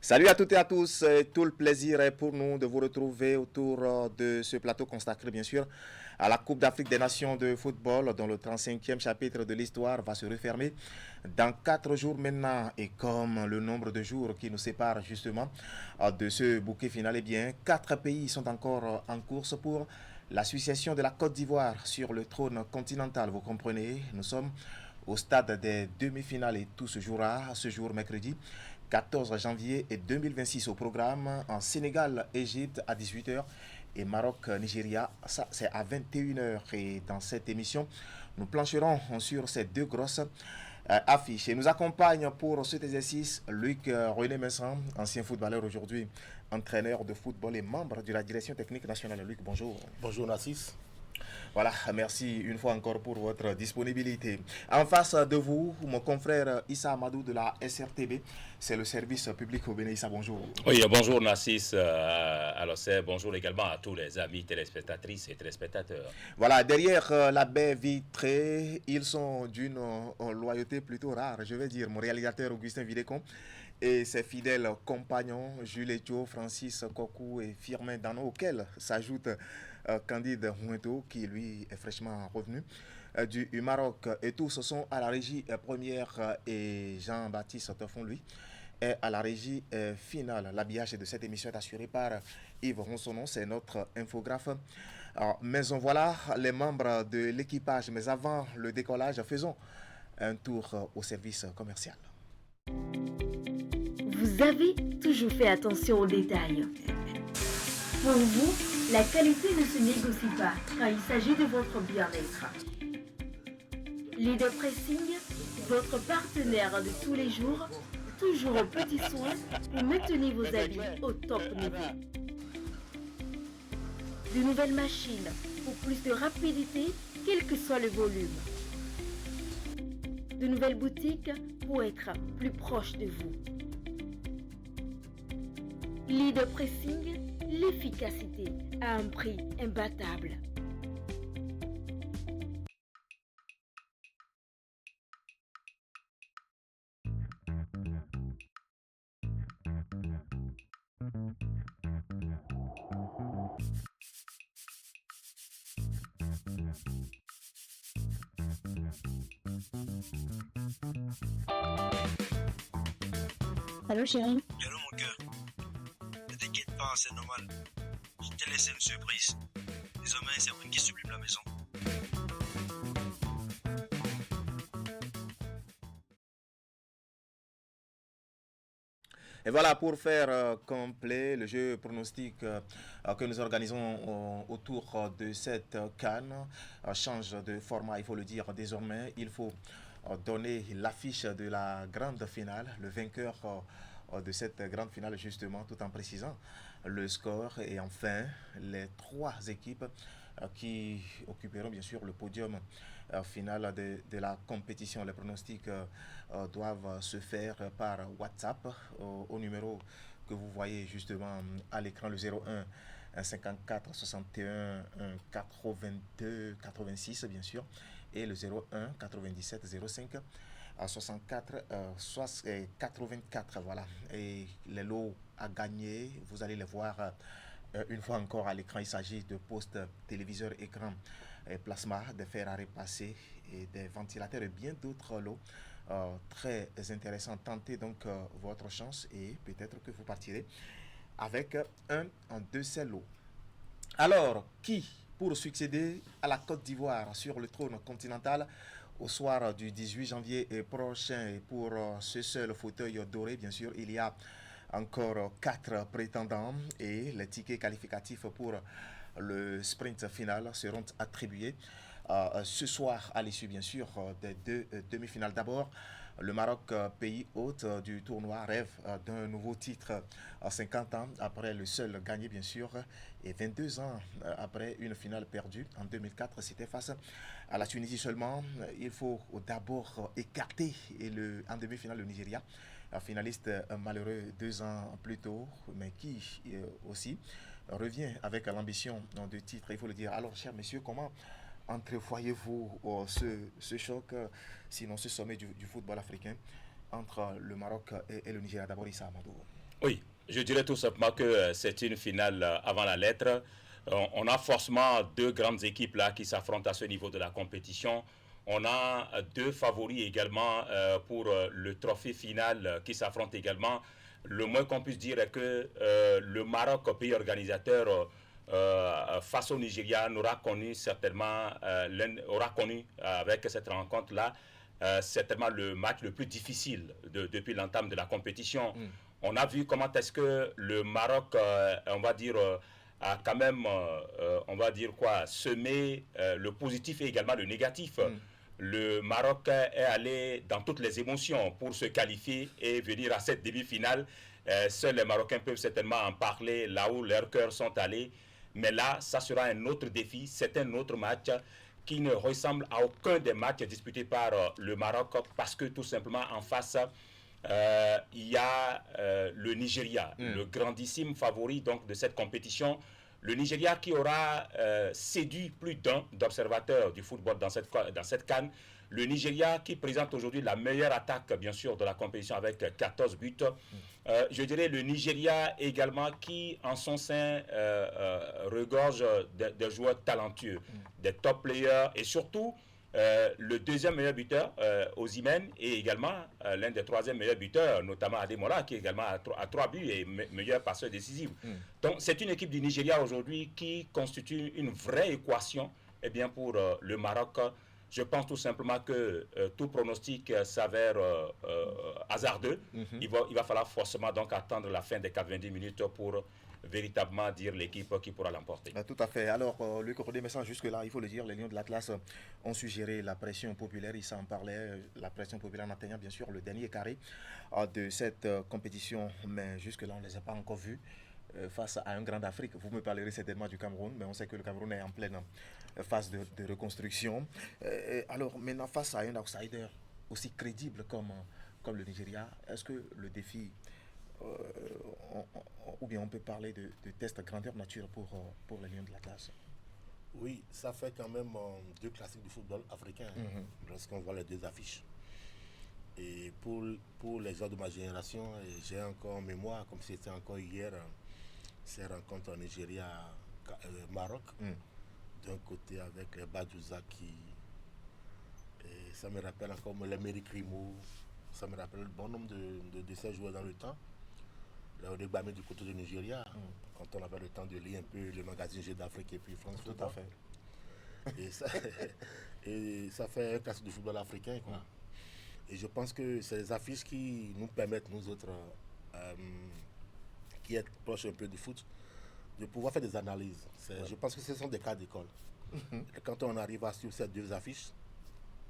Salut à toutes et à tous, tout le plaisir est pour nous de vous retrouver autour de ce plateau consacré bien sûr à la Coupe d'Afrique des Nations de football dont le 35e chapitre de l'histoire va se refermer dans 4 jours maintenant. Et comme le nombre de jours qui nous séparent justement de ce bouquet final, eh bien 4 pays sont encore en course pour l'association de la Côte d'Ivoire sur le trône continental. Vous comprenez, nous sommes au stade des demi-finales et tout se jouera ce jour mercredi 14 janvier 2026 au programme en Sénégal, Égypte à 18 h et Maroc, Nigeria, ça c'est à 21 h. Et dans cette émission, nous plancherons sur ces deux grosses affiches. Et nous accompagne pour cet exercice Luc René Messan, ancien footballeur aujourd'hui, entraîneur de football et membre de la direction technique nationale. Luc, bonjour. Bonjour Nassis. Voilà, merci une fois encore pour votre disponibilité. En face de vous, mon confrère Issa Amadou de la SRTB, c'est le service public au Bénin. Issa, bonjour. Oui, bonjour Nassis. Alors c'est bonjour également à tous les amis téléspectatrices et téléspectateurs. Voilà, derrière la baie vitrée, ils sont d'une loyauté plutôt rare, je vais dire. Mon réalisateur Augustin Vidécon et ses fidèles compagnons Jules Etio, Francis Kokou et Firmin Dano, auxquels s'ajoute Candide Moueto, qui lui est fraîchement revenu du Maroc. Et tous sont à la régie première et Jean-Baptiste Toffon, lui, est à la régie finale. L'habillage de cette émission est assuré par Yves Ronsonon, c'est notre infographe. Alors, mais voilà les membres de l'équipage. Mais avant le décollage, faisons un tour au service commercial. Vous avez toujours fait attention aux détails. Pour vous, la qualité ne se négocie pas quand il s'agit de votre bien-être. Leader Pressing, votre partenaire de tous les jours, toujours aux petits soins pour maintenir vos habits au top niveau. De nouvelles machines pour plus de rapidité, quel que soit le volume. De nouvelles boutiques pour être plus proche de vous. Leader Pressing, l'efficacité à un prix imbattable. Allô chérie? Allô mon cœur. Ne t'inquiète pas, c'est normal. Je t'ai laissé une surprise. Désormais, c'est Win qui sublime la maison. Et voilà, pour faire complet le jeu pronostic que nous organisons autour de cette canne change de format, il faut le dire désormais. Il faut donner l'affiche de la grande finale, le vainqueur de cette grande finale justement, tout en précisant le score et enfin les 3 équipes qui occuperont bien sûr le podium final de la compétition. Les pronostics doivent se faire par WhatsApp au numéro que vous voyez justement à l'écran, le 01 54 61 82 86 bien sûr, et le 01 97 05 à 64 84. Voilà, et les lots à gagner, vous allez les voir une fois encore à l'écran. Il s'agit de postes téléviseurs, écran, plasma, des fers à repasser et des ventilateurs et bien d'autres lots très intéressants. Tentez donc votre chance et peut-être que vous partirez avec un de ces lots. Alors, qui pour succéder à la Côte d'Ivoire sur le trône continental au soir du 18 janvier prochain? Et pour ce seul fauteuil doré, bien sûr, il y a encore 4 prétendants et les tickets qualificatifs pour le sprint final seront attribués ce soir à l'issue bien sûr des 2 demi-finales. D'abord, le Maroc, pays hôte du tournoi, rêve d'un nouveau titre à 50 ans après le seul gagné bien sûr et 22 ans après une finale perdue en 2004. C'était face à la Tunisie seulement. Il faut d'abord écarter en demi-finale le Nigeria, finaliste malheureux 2 ans plus tôt, mais qui aussi revient avec l'ambition de titre, il faut le dire. Alors, chers messieurs, comment entrevoyez-vous ce choc, sinon ce sommet du football africain entre le Maroc et le Nigeria? D'abord, Issa Amadou. Oui, je dirais tout simplement que c'est une finale avant la lettre. On a forcément deux grandes équipes là qui s'affrontent à ce niveau de la compétition. On a deux favoris également pour le trophée final qui s'affrontent également. Le moins qu'on puisse dire est que le Maroc, pays organisateur, face au Nigeria, n'aura connu certainement, aura connu avec cette rencontre-là, certainement le match le plus difficile depuis l'entame de la compétition. On a vu comment est-ce que le Maroc, on va dire, a quand même, on va dire quoi, semé le positif et également le négatif. Le Maroc est allé dans toutes les émotions pour se qualifier et venir à cette demi-finale. Seuls les Marocains peuvent certainement en parler là où leurs cœurs sont allés. Mais là, ça sera un autre défi, c'est un autre match qui ne ressemble à aucun des matchs disputés par le Maroc parce que tout simplement en face, il y a le Nigeria, le grandissime favori donc, de cette compétition. Le Nigeria qui aura séduit plus d'un d'observateurs du football dans cette CAN. Le Nigeria qui présente aujourd'hui la meilleure attaque, bien sûr, de la compétition avec 14 buts. Je dirais le Nigeria également qui, en son sein, regorge de joueurs talentueux, des top players et surtout le deuxième meilleur buteur, Osimhen, et également l'un des troisième meilleurs buteurs, notamment Ademola, qui est également à 3 buts et meilleur passeur décisif. Donc c'est une équipe du Nigeria aujourd'hui qui constitue une vraie équation pour le Maroc. Je pense tout simplement que tout pronostic s'avère hasardeux. Il va falloir forcément donc attendre la fin des 90 minutes pour véritablement dire l'équipe qui pourra l'emporter. Tout à fait. Alors, le Cordé Message, jusque-là, il faut le dire, les Lions de l'Atlas ont suggéré la pression populaire. Ils s'en parlaient, la pression populaire en atteignant bien sûr le dernier carré de cette compétition. Mais jusque-là, on ne les a pas encore vus face à un grand Afrique. Vous me parlerez certainement du Cameroun, mais on sait que le Cameroun est en pleine phase de reconstruction. Alors, maintenant, face à un outsider aussi crédible comme le Nigeria, est-ce que le défi... ou bien on peut parler de test grandeur nature pour les Lions de l'Atlas? Oui, ça fait quand même deux classiques du football africain lorsqu'on voit les deux affiches. Et pour les gens de ma génération, j'ai encore en mémoire, comme c'était encore hier, ces rencontres en Nigeria-Maroc, d'un côté avec les Badjouzaki, et ça me rappelle encore les Merikrimo, ça me rappelle le bon nombre de ces joueurs dans le temps. Le Gbame du côté du Nigeria, quand on avait le temps de lire un peu le magazine Jeux d'Afrique et puis France Football. Tout à fait. Et ça fait un classique du football africain, quoi. Et je pense que c'est les affiches qui nous permettent, nous autres, qui êtes proches un peu du foot, de pouvoir faire des analyses. Je pense que ce sont des cas d'école. Quand on arrive à suivre ces deux affiches,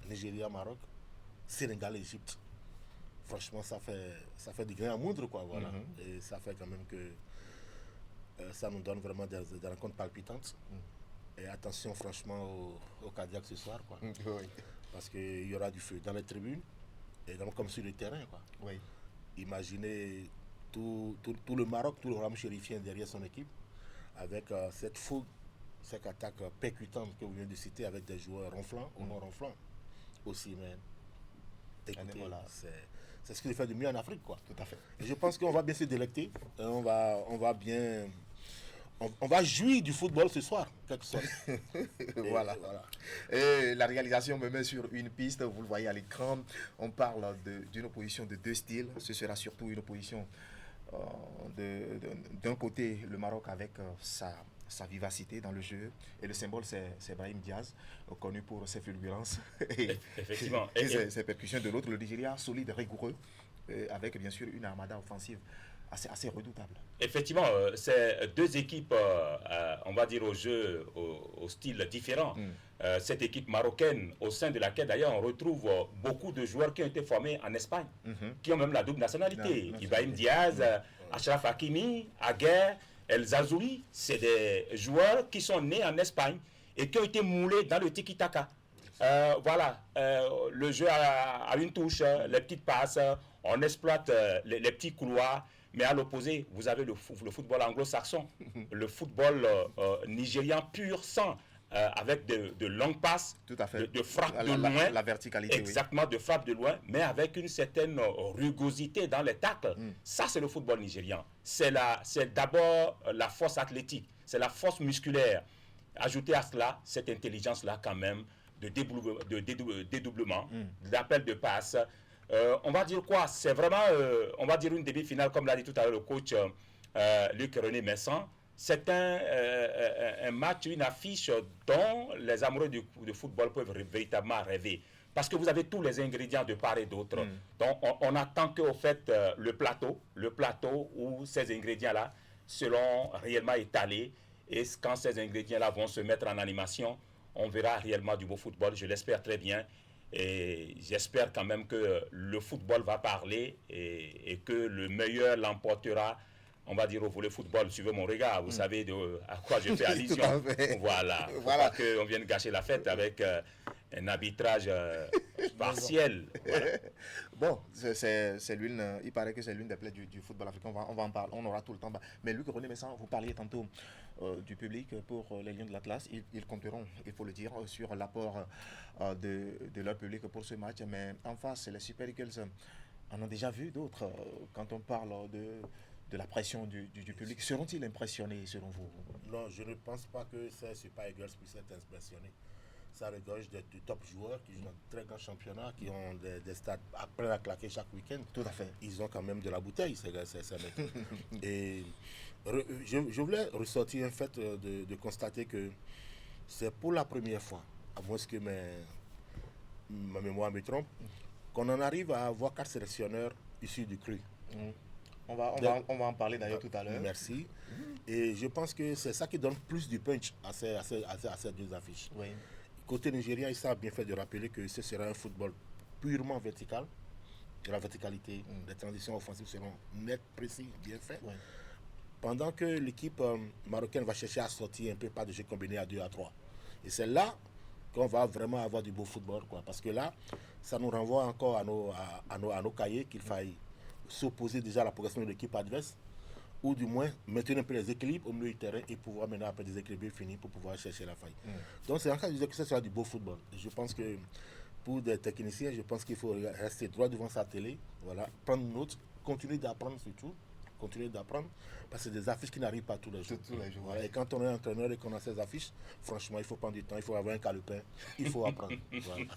Nigeria, Maroc, Sénégal, Égypte, franchement, ça fait du grain à moudre, quoi, voilà. Et ça fait quand même que ça nous donne vraiment des rencontres palpitantes. Et attention, franchement, au Cadillac ce soir, quoi. Parce qu'il y aura du feu dans les tribunes et donc comme sur le terrain, quoi. Imaginez tout le Maroc, tout le Ram chérifien derrière son équipe, avec cette fougue, cette attaque percutante que vous venez de citer, avec des joueurs ronflants ou non ronflants aussi, mais écoutez, c'est ce qui fait de mieux en Afrique, quoi. Tout à fait. Et je pense qu'on va bien se délecter, et on va jouir du football ce soir, quelque sorte. Voilà. Et la réalisation me met sur une piste, vous le voyez à l'écran. On parle d'une opposition de deux styles. Ce sera surtout une opposition d'un côté, le Maroc avec sa vivacité dans le jeu. Et le symbole, c'est Brahim Diaz, connu pour ses fulgurances Effectivement. et ses percussions. De l'autre, le Nigeria, solide, rigoureux, avec bien sûr une armada offensive assez redoutable. Effectivement, c'est deux équipes, on va dire, au jeu, au style différent. Cette équipe marocaine, au sein de laquelle d'ailleurs on retrouve beaucoup de joueurs qui ont été formés en Espagne, qui ont même la double nationalité. Ibrahim Diaz, Achraf Hakimi, Aguer, El Zazouli, c'est des joueurs qui sont nés en Espagne et qui ont été moulés dans le tiki-taka. Le jeu a une touche, les petites passes, on exploite les petits couloirs. Mais à l'opposé, vous avez le football anglo-saxon, le football nigérian pur sang, avec de longues passes, Tout à fait. de frappes de loin. La verticalité. Exactement, de frappe de loin, mais avec une certaine rugosité dans les tacles. Ça, c'est le football nigérian. C'est d'abord la force athlétique, c'est la force musculaire. Ajouter à cela cette intelligence-là quand même, de dédoublement, d'appel de passe. On va dire quoi? C'est vraiment, on va dire une demi-finale, comme l'a dit tout à l'heure le coach Luc René Messan. C'est un match, une affiche dont les amoureux de football peuvent véritablement rêver. Parce que vous avez tous les ingrédients de part et d'autre. Donc, on attend qu'au fait, le plateau où ces ingrédients-là seront réellement étalés. Et quand ces ingrédients-là vont se mettre en animation, on verra réellement du beau football. Je l'espère très bien. Et j'espère quand même que le football va parler et que le meilleur l'emportera. On va dire au volet football, suivez mon regard, vous savez à quoi je fais allusion. Voilà. Voilà. Qu'on vienne gâcher la fête avec un arbitrage partiel. Voilà. Bon, c'est l'une, il paraît que c'est l'une des plaies du football africain. On va en parler, on aura tout le temps. Mais Luc René Messan, vous parliez tantôt du public pour les Lions de l'Atlas. Ils compteront, il faut le dire, sur l'apport de leur public pour ce match. Mais en face, les Super Eagles en ont déjà vu d'autres. Quand on parle de la pression du public, seront-ils impressionnés selon vous? Non, je ne pense pas que ces Super Eagles puissent être impressionnés. Ça regorge de top joueurs qui jouent dans de très grands championnats, qui ont des stades après à claquer chaque week-end. Tout à fait. Ils ont quand même de la bouteille, ces mecs. Et je voulais ressortir un fait de constater que c'est pour la première fois, à moins que ma mémoire me trompe, qu'on en arrive à avoir 4 sélectionneurs issus du CRU. On va en parler d'ailleurs tout à l'heure. Merci. Et je pense que c'est ça qui donne plus du punch à ces deux affiches. Oui. Côté nigérien, il s'est bien fait de rappeler que ce sera un football purement vertical. De la verticalité, les transitions offensives seront nettes, précises, bien faites. Oui. Pendant que l'équipe marocaine va chercher à sortir un peu pas de jeu combiné à 2 à 3. Et c'est là qu'on va vraiment avoir du beau football, quoi. Parce que là, ça nous renvoie encore à nos cahiers qu'il faille s'opposer déjà à la progression de l'équipe adverse, ou du moins maintenir un peu les équilibres au milieu du terrain et pouvoir maintenant après déséquilibrer fini pour pouvoir chercher la faille. Donc c'est en cas de dire que ce sera du beau football. Je pense que pour des techniciens, je pense qu'il faut rester droit devant sa télé, voilà, prendre note, continuer d'apprendre surtout, parce que c'est des affiches qui n'arrivent pas tous les jours. Voilà. Et quand on est entraîneur et qu'on a ces affiches, franchement, il faut prendre du temps, il faut avoir un calepin, il faut apprendre.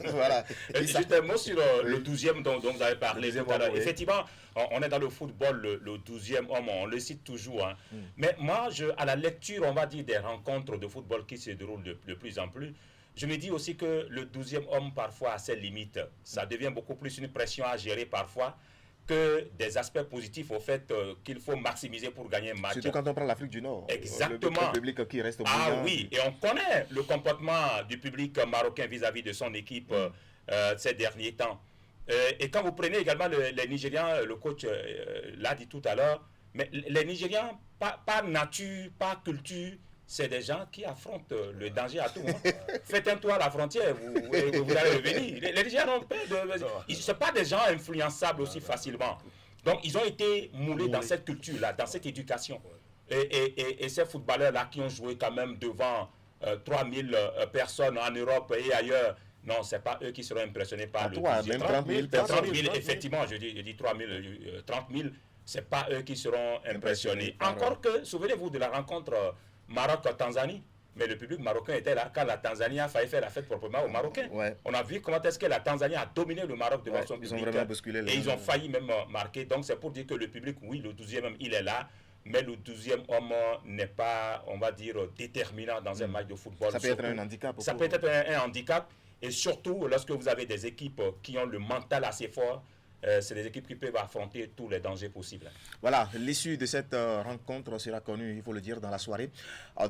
Voilà. Juste un mot sur le 12e dont vous avez parlé tout à l'heure. Oui. Effectivement, on est dans le football, le 12e homme, on le cite toujours. Hein. Mais moi, à la lecture, on va dire, des rencontres de football qui se déroulent de plus en plus, je me dis aussi que le 12e homme, parfois, a ses limites. Ça devient beaucoup plus une pression à gérer parfois que des aspects positifs au fait qu'il faut maximiser pour gagner un match. Surtout quand on prend l'Afrique du Nord. Exactement. Le public qui reste au Ah oui, et on connaît le comportement du public marocain vis-à-vis de son équipe ces derniers temps. Et quand vous prenez également les Nigérians, le coach l'a dit tout à l'heure, mais les Nigérians, pas nature, pas culture, c'est des gens qui affrontent le danger à tout moment. Faites un tour à la frontière, vous allez revenir. Les Nigériens n'ont pas ils ne sont pas des gens influençables aussi facilement. Donc, ils ont été moulés dans cette culture-là, dans cette éducation. Et ces footballeurs-là qui ont joué quand même devant 3000 personnes en Europe et ailleurs, non, ce n'est pas eux qui seront impressionnés par le 30 000 personnes. 30 000, effectivement, je dis 30 000, ce n'est pas eux qui seront impressionnés. Encore que, souvenez-vous de la rencontre Maroc-Tanzanie, mais le public marocain était là quand la Tanzanie a failli faire la fête proprement aux Marocains. Ouais. On a vu comment est-ce que la Tanzanie a dominé le Maroc devant son public. Ils ont vraiment bousculé et ils ont failli même marquer. Donc c'est pour dire que le public, oui, le 12e homme, il est là, mais le 12e homme n'est pas, on va dire, déterminant dans un match de football. Ça peut être un handicap. Ça peut être un handicap, et surtout lorsque vous avez des équipes qui ont le mental assez fort. C'est des équipes qui peuvent affronter tous les dangers possibles. Voilà, l'issue de cette rencontre sera connue, il faut le dire, dans la soirée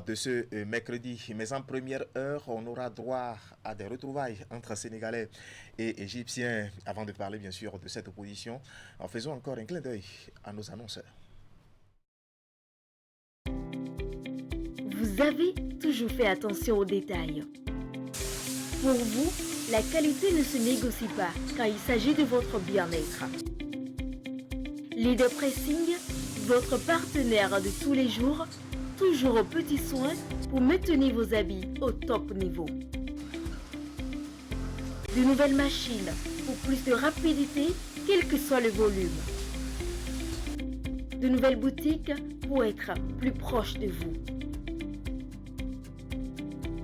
de ce mercredi. Mais en première heure, on aura droit à des retrouvailles entre Sénégalais et Égyptiens. Avant de parler, bien sûr, de cette opposition, faisons encore un clin d'œil à nos annonceurs. Vous avez toujours fait attention aux détails. Pour vous, la qualité ne se négocie pas quand il s'agit de votre bien-être. Leader Pressing, votre partenaire de tous les jours, toujours aux petits soins pour maintenir vos habits au top niveau. De nouvelles machines pour plus de rapidité, quel que soit le volume. De nouvelles boutiques pour être plus proche de vous.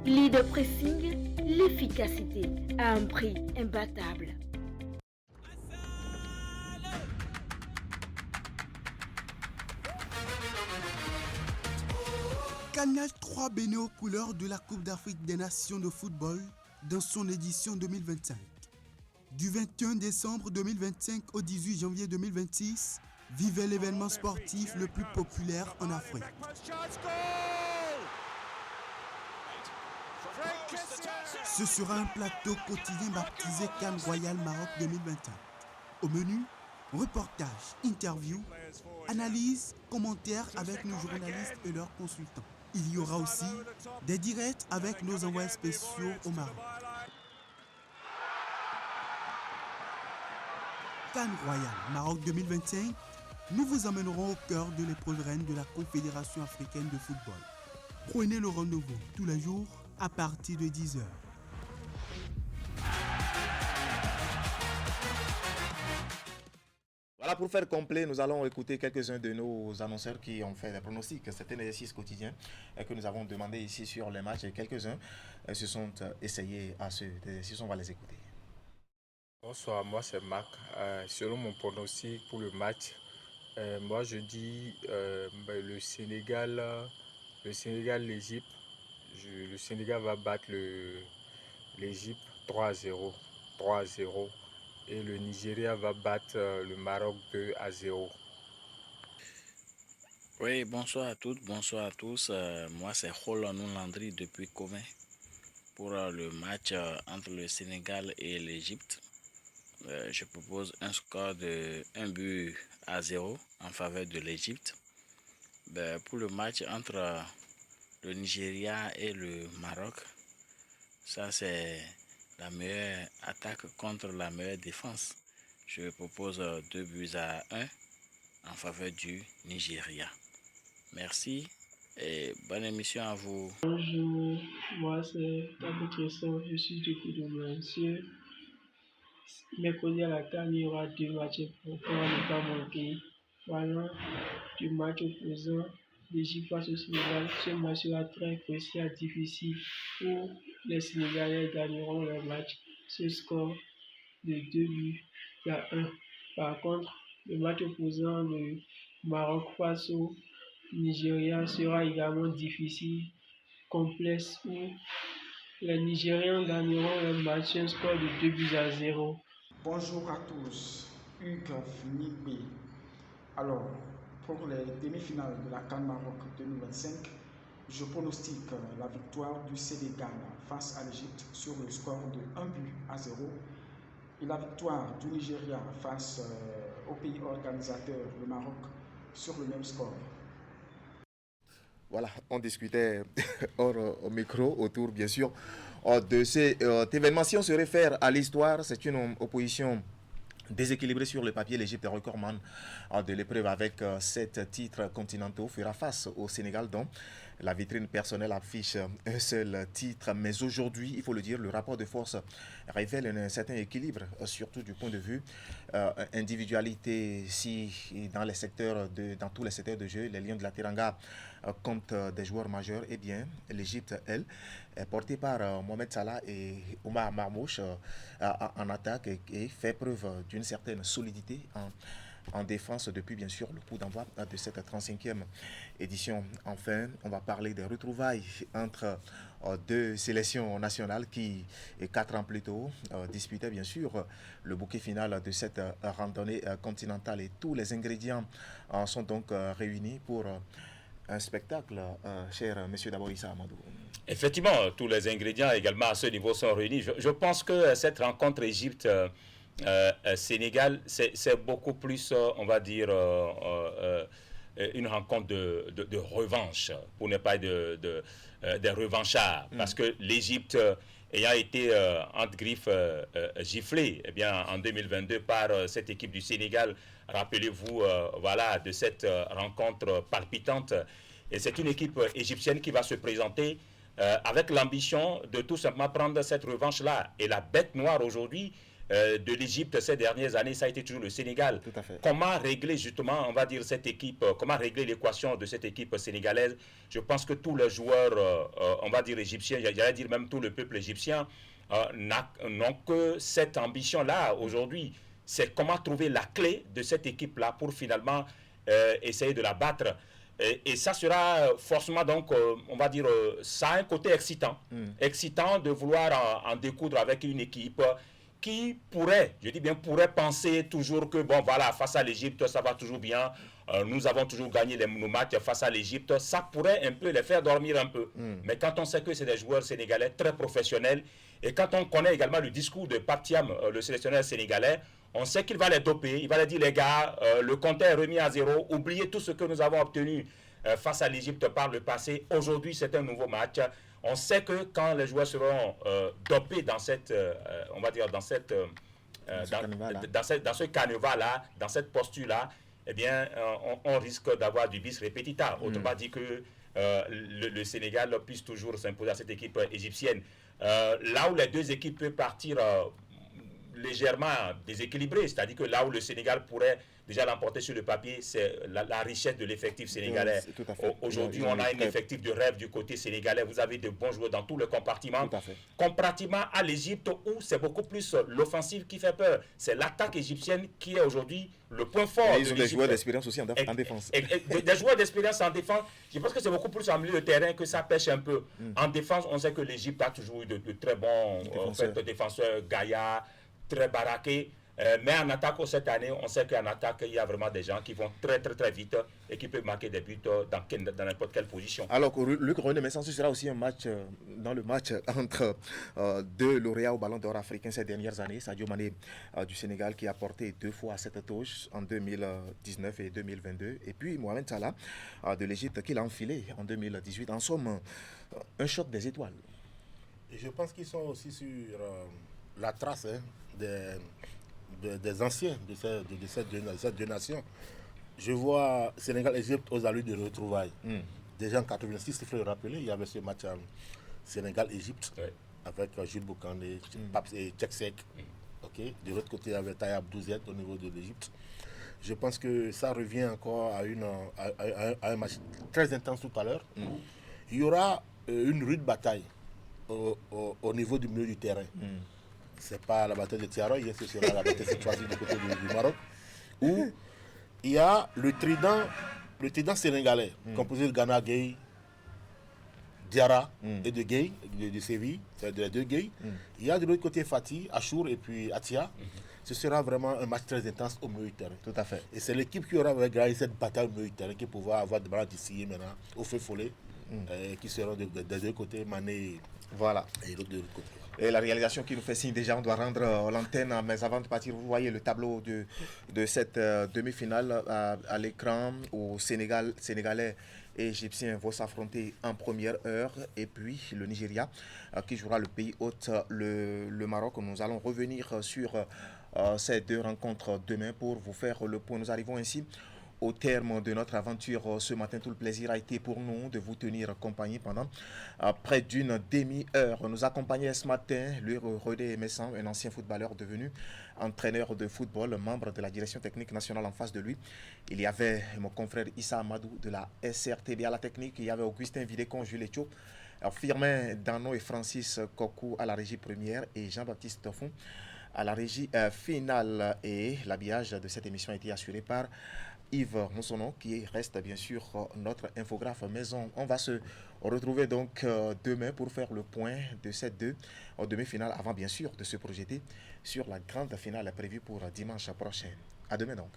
Leader Pressing, l'efficacité à un prix imbattable. Canal 3 béné aux couleurs de la Coupe d'Afrique des Nations de football dans son édition 2025. Du 21 décembre 2025 au 18 janvier 2026, vivez l'événement sportif le plus populaire en Afrique. Ce sera un plateau quotidien baptisé Cannes Royal Maroc 2021. Au menu, reportages, interviews, analyses, commentaires avec nos journalistes et leurs consultants. Il y aura aussi des directs avec nos envoyés spéciaux au Maroc. Cannes Royal Maroc 2025, nous vous emmènerons au cœur de l'épreuve reine de la Confédération africaine de football. Prenez le rendez-vous tous les jours à partir de 10h. Voilà, pour faire complet, nous allons écouter quelques-uns de nos annonceurs qui ont fait des pronostics. C'est un exercice quotidien que nous avons demandé ici sur les matchs et quelques-uns se sont essayés à ce exercice. On va les écouter. Bonsoir, moi c'est Marc. Selon mon pronostic pour le match, moi je dis le Sénégal, l'Égypte. Le Sénégal va battre l'Égypte 3-0. Et le Nigeria va battre le Maroc 2-0. Oui, bonsoir à toutes, bonsoir à tous. Moi, c'est Roland Landry depuis Comé pour le match entre le Sénégal et l'Égypte. Je propose un score de 1-0 en faveur de l'Égypte. Pour le match entre le Nigeria et le Maroc, ça c'est la meilleure attaque contre la meilleure défense. Je propose 2-1 en faveur du Nigeria. Merci et bonne émission à vous. Bonjour, moi c'est Tabou Christophe, je suis du coup de Monsieur. Mercredi à la CAN, il y aura 2 matchs importants à ne pas manquer. Voilà, du match opposant l'Égypte face au Sénégal. Ce match sera très crucial, difficile où les Sénégalais gagneront le match. Ce score de 2-1. Par contre, le match opposant le Maroc face au Nigeria sera également difficile, complexe où les Nigériens gagneront le match, un score de 2-0. Bonjour à tous, Hugues Nibé. Alors, pour les demi-finales de la CAN Maroc 2025, je pronostique la victoire du Sénégal face à l'Égypte sur le score de 1-0 et la victoire du Nigeria face au pays organisateur, le Maroc, sur le même score. Voilà, on discutait hors micro autour, bien sûr, de cet événement. Si on se réfère à l'histoire, c'est une opposition déséquilibrée sur le papier. L'Égypte, recordman de l'épreuve avec 7 titres continentaux, fera face au Sénégal, dont la vitrine personnelle affiche un seul titre. Mais aujourd'hui, il faut le dire, le rapport de force révèle un certain équilibre, surtout du point de vue individualité. Si dans tous les secteurs de jeu, les Lions de la Teranga comptent des joueurs majeurs, eh bien, l'Égypte, elle, est portée par Mohamed Salah et Oumar Marmouche en attaque et fait preuve d'une certaine solidité en défense depuis bien sûr le coup d'envoi de cette 35e édition. Enfin, on va parler des retrouvailles entre deux sélections nationales qui, 4 ans plus tôt, disputaient bien sûr le bouquet final de cette randonnée continentale. Et tous les ingrédients sont donc réunis pour un spectacle, cher monsieur Daboïssa Amadou. Effectivement, tous les ingrédients également à ce niveau sont réunis. Je pense que cette rencontre Égypte-Sénégal, c'est beaucoup plus, on va dire, une rencontre de revanche, pour ne pas dire des revanchards. Parce que l'Égypte, ayant été entre griffes giflée eh bien, en 2022 par cette équipe du Sénégal, rappelez-vous voilà, de cette rencontre palpitante Et c'est une équipe égyptienne qui va se présenter avec l'ambition de tout simplement prendre cette revanche-là. Et la bête noire aujourd'hui de l'Égypte ces dernières années, ça a été toujours le Sénégal. Tout à fait. Comment régler justement, on va dire, cette équipe, comment régler l'équation de cette équipe sénégalaise? Je pense que tous les joueurs, on va dire égyptiens, j'allais dire même tout le peuple égyptien, n'ont que cette ambition-là aujourd'hui. C'est comment trouver la clé de cette équipe-là pour finalement essayer de la battre. Et ça sera forcément donc, on va dire, ça a un côté excitant. Excitant de vouloir en découdre avec une équipe qui pourrait, je dis bien pourrait penser toujours que, bon voilà, face à l'Égypte, ça va toujours bien. Nous avons toujours gagné nos matchs face à l'Égypte. Ça pourrait un peu les faire dormir un peu. Mais quand on sait que c'est des joueurs sénégalais très professionnels, et quand on connaît également le discours de Pape Thiam, le sélectionneur sénégalais, on sait qu'il va les doper. Il va leur dire, les gars, le compteur est remis à zéro. Oubliez tout ce que nous avons obtenu face à l'Égypte par le passé. Aujourd'hui, c'est un nouveau match. On sait que quand les joueurs seront dopés dans cette, on va dire, dans ce carnaval-là, dans cette posture-là, eh bien, on risque d'avoir du bis repetita. Autrement dit que le Sénégal puisse toujours s'imposer à cette équipe égyptienne. Là où les deux équipes peuvent partir légèrement déséquilibrées, c'est-à-dire que là où le Sénégal pourrait déjà l'emporter sur le papier, c'est la richesse de l'effectif sénégalais. Aujourd'hui, on a un effectif de rêve du côté sénégalais. Vous avez de bons joueurs dans tous les compartiments. Comparativement à l'Égypte, où c'est beaucoup plus l'offensive qui fait peur. C'est l'attaque égyptienne qui est aujourd'hui le point fort. Et ils ont des joueurs d'expérience aussi en défense. Des joueurs d'expérience en défense. Je pense que c'est beaucoup plus en milieu de terrain que ça pêche un peu. En défense, on sait que l'Égypte a toujours eu de très bons défenseurs, Gaïa, très baraqués. Mais en attaque, cette année, on sait qu'en attaque, il y a vraiment des gens qui vont très vite et qui peuvent marquer des buts dans n'importe quelle position. Alors, Luc René, mais ce sera aussi un match, dans le match entre deux lauréats au Ballon d'Or africain ces dernières années, Sadio Mané du Sénégal qui a porté 2 fois cette touche en 2019 et 2022, et puis Mohamed Salah de l'Égypte qui l'a enfilé en 2018. En somme, un choc des étoiles. Et je pense qu'ils sont aussi sur la trace des anciens de ces deux nations. Je vois Sénégal-Égypte aux allures de retrouvailles. Déjà en 86, il faut le rappeler, il y avait ce match Sénégal-Égypte avec Jules Boucandé et Tchèque. De l'autre côté, il y avait Taïa Abdouzet au niveau de l'Égypte. Je pense que ça revient encore à un match très intense tout à l'heure. Il y aura une rude bataille au niveau du milieu du terrain. Ce n'est pas la bataille de Tiaroy, ce sera la bataille cette fois-ci du côté du Maroc, où il y a le trident sénégalais, composé de Gana Gueye, Diarra et de Gueye, de Séville, c'est les deux Gueye. Il y a de l'autre côté Fatih, Achour et puis Atia. Ce sera vraiment un match très intense au milieu du terrain. Tout à fait. Et c'est l'équipe qui aura gagné cette bataille au milieu du terrain qui pourra avoir des ballons d'ici maintenant au feu follet, qui seront des deux côtés, Mané et l'autre de l'autre côté. Et la réalisation qui nous fait signe déjà, on doit rendre l'antenne, mais avant de partir, vous voyez le tableau de cette demi-finale à l'écran où Sénégalais et Égyptiens vont s'affronter en première heure, et puis le Nigeria qui jouera le pays hôte, le Maroc. Nous allons revenir sur ces deux rencontres demain pour vous faire le point. Nous arrivons ainsi au terme de notre aventure ce matin. Tout le plaisir a été pour nous de vous tenir compagnie pendant près d'une demi-heure. Nous accompagnait ce matin le René Messan, un ancien footballeur devenu entraîneur de football, membre de la direction technique nationale. En face de lui, il y avait mon confrère Issa Amadou de la SRTB à la technique. Il y avait Augustin Vidécon, Jules Etio, Firmin Dano et Francis Kokou à la régie première et Jean-Baptiste Fon à la régie finale. Et l'habillage de cette émission a été assuré par Yves Monsonnon, qui reste bien sûr notre infographe maison. On va se retrouver donc demain pour faire le point de ces deux demi-finales, avant bien sûr de se projeter sur la grande finale prévue pour dimanche prochain. À demain donc.